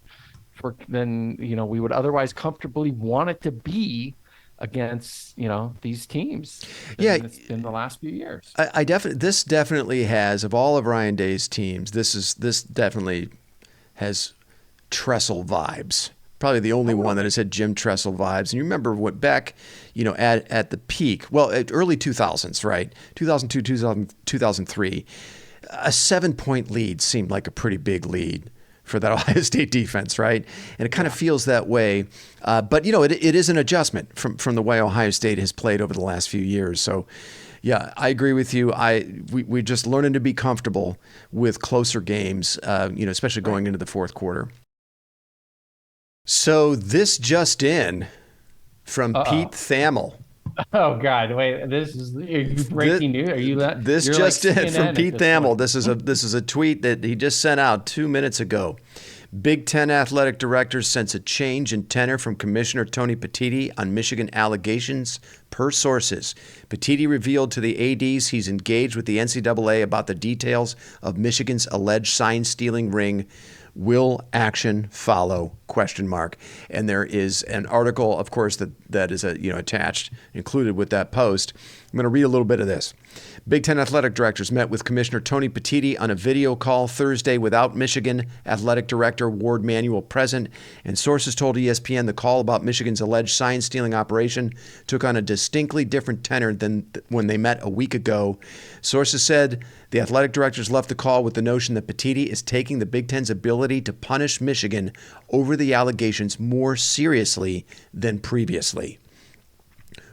than, we would otherwise comfortably want it to be against, these teams. It's been the last few years. This definitely has, of all of Ryan Day's teams, this definitely has Tressel vibes. Probably the only one that has had Jim Tressel vibes. And you remember what back, at the peak, at early 2000s, right? 2002, 2003, a 7-point lead seemed like a pretty big lead for that Ohio State defense, right? And it kind of feels that way. But, it is an adjustment from the way Ohio State has played over the last few years. So, yeah, I agree with you. We're just learning to be comfortable with closer games, especially going into the fourth quarter. So this just in from Pete Thamel. Oh God! Wait, this is breaking news. Are you that? This just in from Pete Thamel. This is a tweet that he just sent out 2 minutes ago. Big Ten athletic directors sense a change in tenor from Commissioner Tony Petitti on Michigan allegations, per sources. Petitti revealed to the ADs he's engaged with the NCAA about the details of Michigan's alleged sign-stealing ring. Will action follow? ? And there is an article, of course, that is attached, included with that post. I'm going to read a little bit of this. Big Ten athletic directors met with Commissioner Tony Petitti on a video call Thursday without Michigan Athletic Director Ward Manuel present, and sources told ESPN the call about Michigan's alleged sign-stealing operation took on a distinctly different tenor than when they met a week ago. Sources said the athletic directors left the call with the notion that Petitti is taking the Big Ten's ability ability to punish Michigan over the allegations more seriously than previously.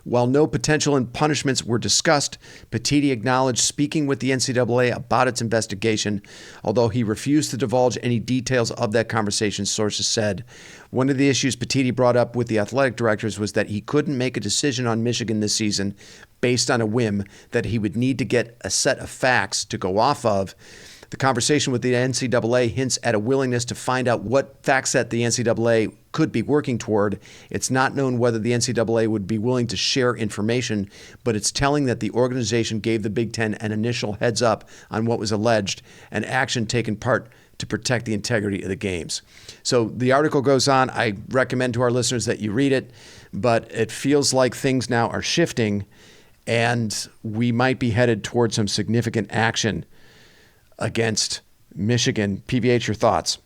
While no potential punishments were discussed, Petitti acknowledged speaking with the NCAA about its investigation, although he refused to divulge any details of that conversation, sources said. One of the issues Petitti brought up with the athletic directors was that he couldn't make a decision on Michigan this season based on a whim, that he would need to get a set of facts to go off of. The conversation with the NCAA hints at a willingness to find out what fact set the NCAA could be working toward. It's not known whether the NCAA would be willing to share information, but it's telling that the organization gave the Big Ten an initial heads up on what was alleged, and action taken part to protect the integrity of the games. So the article goes on. I recommend to our listeners that you read it, but it feels like things now are shifting, and we might be headed towards some significant action against Michigan. PVH, your thoughts?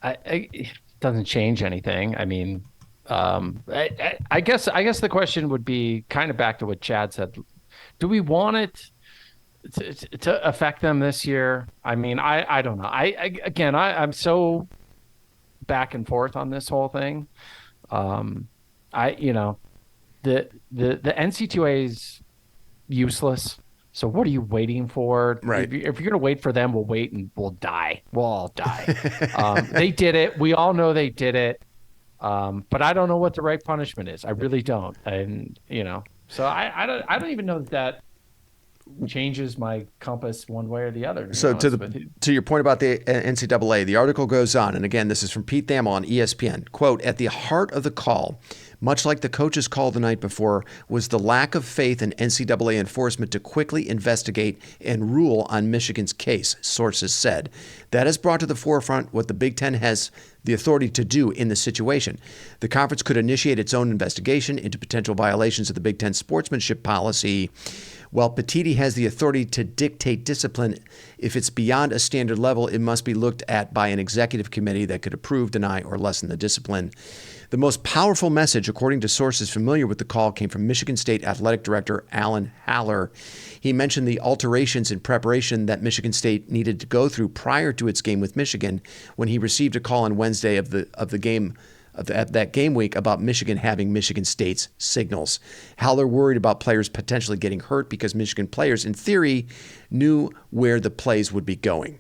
It doesn't change anything. I mean, I guess the question would be kind of back to what Chad said. Do we want it to affect them this year? I mean, I don't know. I'm so back and forth on this whole thing. The NC2A is useless. So what are you waiting for? Right. If you're going to wait for them, we'll wait and we'll die. We'll all die. They did it. We all know they did it. But I don't know what the right punishment is. I really don't. And, so I don't even know that changes my compass one way or the other. So to your point about the NCAA, the article goes on, and again, this is from Pete Thamel on ESPN. Quote, at the heart of the call, much like the coach's call the night before, was the lack of faith in NCAA enforcement to quickly investigate and rule on Michigan's case, sources said. That has brought to the forefront what the Big Ten has the authority to do in the situation. The conference could initiate its own investigation into potential violations of the Big Ten sportsmanship policy, while Petitti has the authority to dictate discipline. If it's beyond a standard level, it must be looked at by an executive committee that could approve, deny, or lessen the discipline. The most powerful message, according to sources familiar with the call, came from Michigan State Athletic Director Alan Haller. He mentioned the alterations in preparation that Michigan State needed to go through prior to its game with Michigan when he received a call on Wednesday of that game week about Michigan having Michigan State's signals. Haller worried about players potentially getting hurt because Michigan players, in theory, knew where the plays would be going.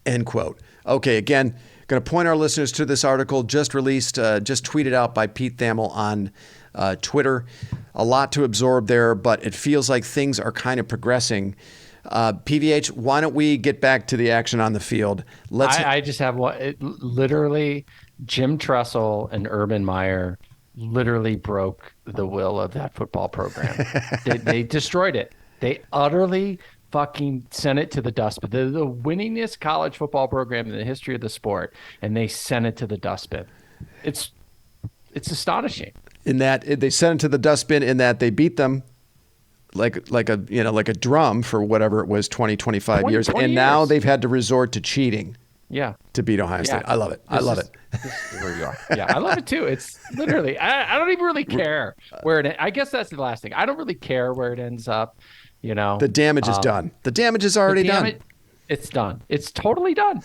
End quote. Okay, again, going to point our listeners to this article just released, just tweeted out by Pete Thamel on Twitter. A lot to absorb there, but it feels like things are kind of progressing. PVH, why don't we get back to the action on the field? I just have one. Literally, Jim Tressel and Urban Meyer literally broke the will of that football program. They destroyed it. They utterly fucking sent it to the dustbin. They're the winningest college football program in the history of the sport, and they sent it to the dustbin. It's astonishing. In that they sent it to the dustbin, in that they beat them like a drum for whatever it was, 25 years. And now they've had to resort to cheating. Yeah. To beat Ohio State. I love it. I love it. This is where you are. Yeah, I love it too. It's literally, I don't even really care where it, I guess that's the last thing. I don't really care where it ends up. The damage is done. The damage is already done. It's done. It's totally done.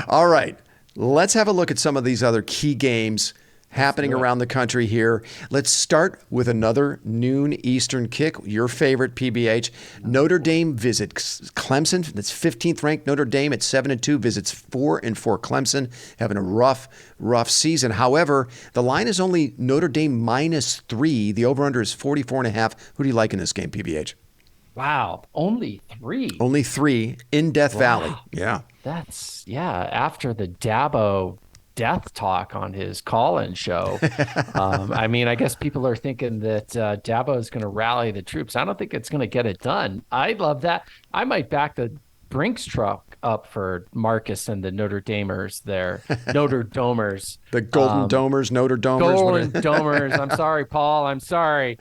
All right. Let's have a look at some of these other key games happening around the country here. Let's start with another noon Eastern kick. Your favorite, PBH. Notre Dame visits Clemson. That's 15th ranked Notre Dame at 7-2 visits 4-4 Clemson, having a rough season. However, the line is only Notre Dame -3. The over/under is 44.5. Who do you like in this game, PBH? Wow, only 3. Only 3 in Death Valley. Yeah. That's after the Dabo death talk on his call-in show. I guess people are thinking that Dabo is going to rally the troops. I don't think it's going to get it done. I love that. I might back the Brinks truck up for Marcus and the Notre Damers there. Notre Domers. The Golden Domers, Notre Domers. Golden Domers. I'm sorry, Paul. I'm sorry.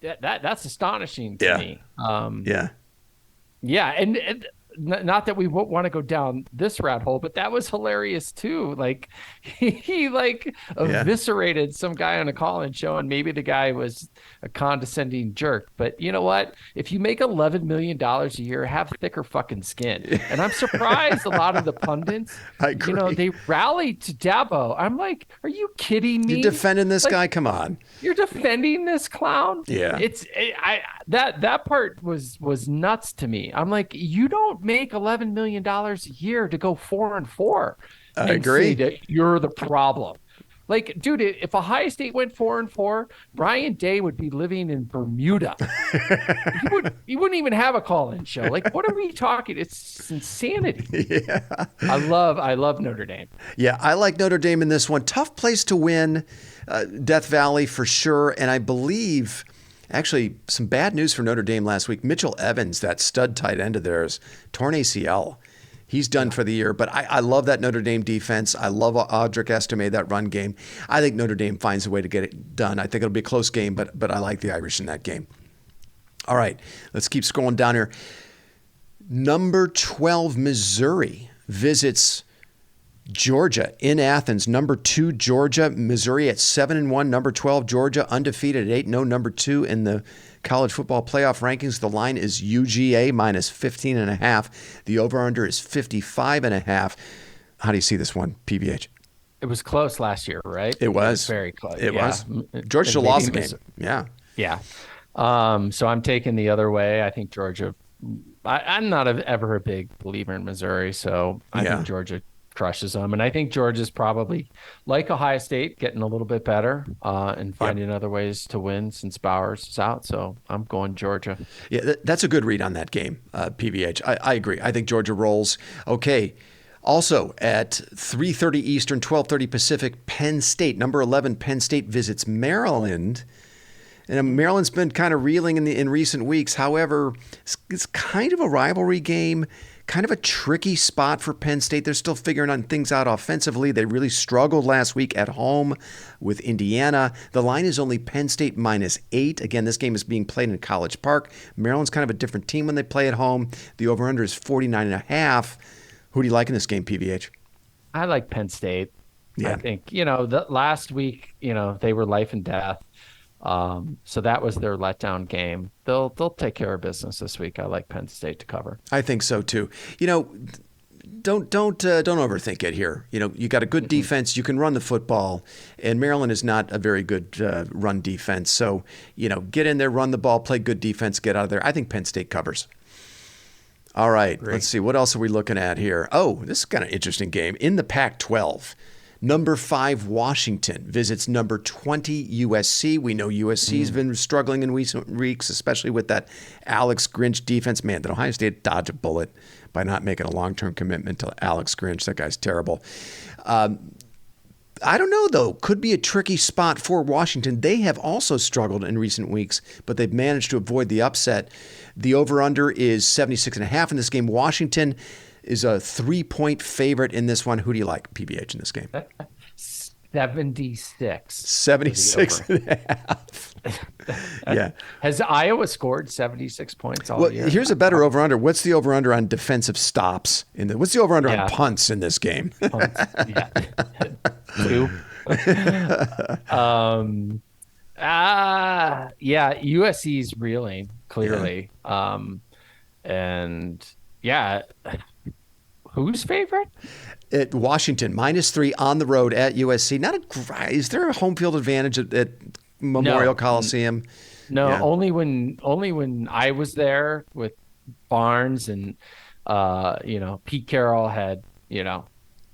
That's astonishing to me. Yeah. Yeah, and not that we won't want to go down this rat hole, but that was hilarious too. Like he like eviscerated some guy on a call-in show, and maybe the guy was a condescending jerk. But you know what? If you make $11 million a year, have thicker fucking skin. And I'm surprised a lot of the pundits, I agree. they rallied to Dabo. I'm like, are you kidding me? You're defending this guy? Come on. You're defending this clown? Yeah. That part was nuts to me. I'm like, you don't make $11 million a year to go 4-4. I agree. Say that you're the problem. Like, dude, if Ohio State went 4-4, Ryan Day would be living in Bermuda. He wouldn't even have a call-in show. Like, what are we talking? It's insanity. Yeah. I love Notre Dame. Yeah, I like Notre Dame in this one. Tough place to win, Death Valley for sure. And I believe, actually, some bad news for Notre Dame last week. Mitchell Evans, that stud tight end of theirs, torn ACL. He's done for the year, but I love that Notre Dame defense. I love Audric Estime, that run game. I think Notre Dame finds a way to get it done. I think it'll be a close game, but I like the Irish in that game. All right, let's keep scrolling down here. Number 12, Missouri visits Georgia in Athens. Number 2, Georgia. Missouri at 7-1. Number 12, Georgia undefeated at 8-0. Number 2 in the college football playoff rankings. The line is UGA minus 15.5. The over-under is 55.5. How do you see this one, PBH? It was close last year, right? It was very close. It was. Georgia still lost the game. Yeah. Yeah. So I'm taking the other way. I think Georgia. I'm not ever a big believer in Missouri, so I think Georgia crushes them. And I think Georgia's probably, like Ohio State, getting a little bit better and finding other ways to win since Bowers is out. So I'm going Georgia. Yeah, that's a good read on that game, PVH. I agree. I think Georgia rolls. Okay. Also at 3:30 Eastern, 12:30 Pacific, Penn State, number 11, Penn State visits Maryland. And Maryland's been kind of reeling in recent weeks. However, it's kind of a rivalry game. Kind of a tricky spot for Penn State. They're still figuring on things out offensively. They really struggled last week at home with Indiana. The line is only Penn State minus 8. Again, this game is being played in College Park. Maryland's kind of a different team when they play at home. The over-under is 49.5. Who do you like in this game, PVH? I like Penn State. Yeah. I think, the last week, they were life and death. So that was their letdown game. They'll take care of business this week. I like Penn State to cover. I think so too. Don't overthink it here. You got a good defense. You can run the football, and Maryland is not a very good run defense. So get in there, run the ball, play good defense, get out of there. I think Penn State covers. All right, let's see. What else are we looking at here? Oh, this is kind of an interesting game. In the Pac-12, number 5, Washington visits number 20, USC. We know USC's been struggling in recent weeks, especially with that Alex Grinch defense. Man, did Ohio State dodge a bullet by not making a long-term commitment to Alex Grinch? That guy's terrible. I don't know, though. Could be a tricky spot for Washington. They have also struggled in recent weeks, but they've managed to avoid the upset. The over-under is 76.5 in this game. Washington is a 3-point favorite in this one. Who do you like, PBH, in this game? 76. 76.5. Yeah. Has Iowa scored 76 points all year? Here's a better over-under. What's the over-under on defensive stops? What's the over-under on punts in this game? Punts. Yeah. 2. USC's reeling, clearly. Who's favorite? At Washington, minus 3 on the road at USC. Is there a home field advantage at Memorial Coliseum? No, only when I was there with Barnes and Pete Carroll had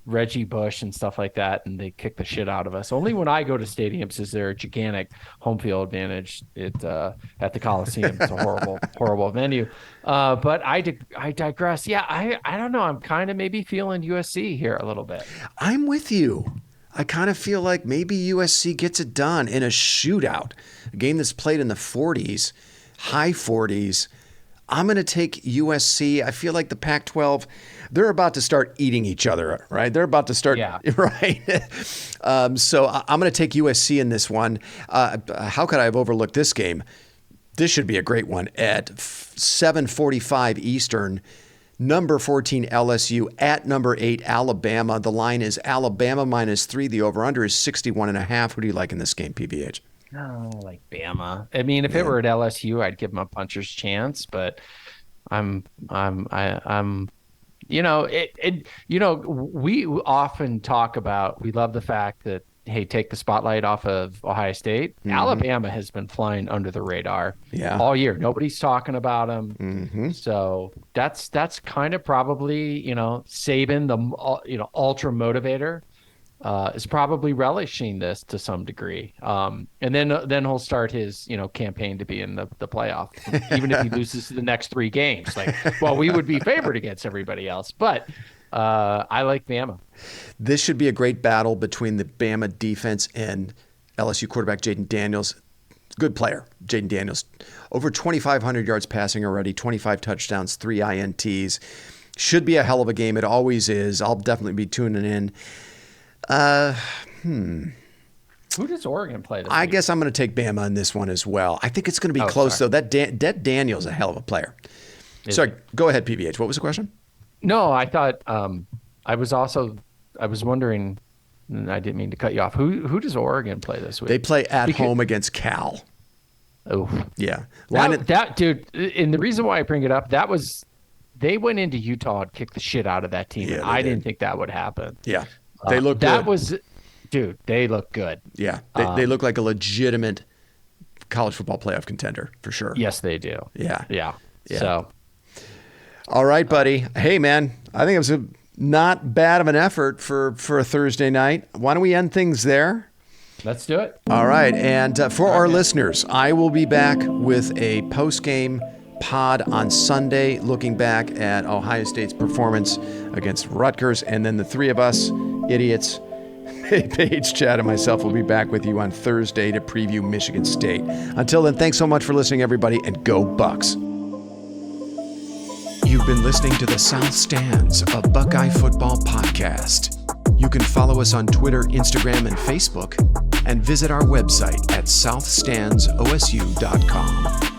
Reggie Bush and stuff like that, and they kick the shit out of us. Only when I go to stadiums is there a gigantic home field advantage at the Coliseum. It's a horrible venue. But I digress. Yeah, I don't know. I'm kind of maybe feeling USC here a little bit. I'm with you. I kind of feel like maybe USC gets it done in a shootout, a game that's played in the 40s, high 40s. I'm going to take USC. I feel like the Pac-12, they're about to start eating each other, right? They're about to start, right? So I'm going to take USC in this one. How could I have overlooked this game? This should be a great one at 7:45 Eastern. number 14 LSU at number 8 Alabama. The line is Alabama -3. The over-under is 61.5. Who do you like in this game, PVH? Oh, like Bama. I mean, if it were at LSU, I'd give them a puncher's chance, but I'm we often talk about, we love the fact that, hey, take the spotlight off of Ohio State. Mm-hmm. Alabama has been flying under the radar all year. Nobody's talking about them. Mm-hmm. So that's kind of probably, Saban, the ultra motivator, is probably relishing this to some degree. And then he'll start his, campaign to be in the playoff, even if he loses the next 3 games. Like, well, we would be favored against everybody else, but I like Bama. This should be a great battle between the Bama defense and LSU quarterback Jaden Daniels. Good player, Jaden Daniels. Over 2,500 yards passing already, 25 touchdowns, 3 INTs. Should be a hell of a game. It always is. I'll definitely be tuning in. Who does Oregon play this week? I guess I'm going to take Bama in this one as well. I think it's going to be close, though. That Daniel's a hell of a player. Sorry, go ahead, PVH. What was the question? No, I thought I was wondering, and I didn't mean to cut you off. Who does Oregon play this week? They play at home against Cal. Oh, yeah. That dude. And the reason why I bring it up, they went into Utah and kicked the shit out of that team. Yeah, I didn't think that would happen. Yeah, they look good. They look good. Yeah, they look like a legitimate college football playoff contender for sure. Yes, they do. Yeah. So. All right, buddy. Hey, man, I think it was not bad of an effort for a Thursday night. Why don't we end things there? Let's do it. All right. And for our listeners, I will be back with a post-game pod on Sunday, looking back at Ohio State's performance against Rutgers. And then the 3 of us, idiots, Paige, Chad, and myself will be back with you on Thursday to preview Michigan State. Until then, thanks so much for listening, everybody, and go Bucks. You've been listening to the South Stands, a Buckeye football podcast. You can follow us on Twitter, Instagram, and Facebook, and visit our website at southstandsosu.com.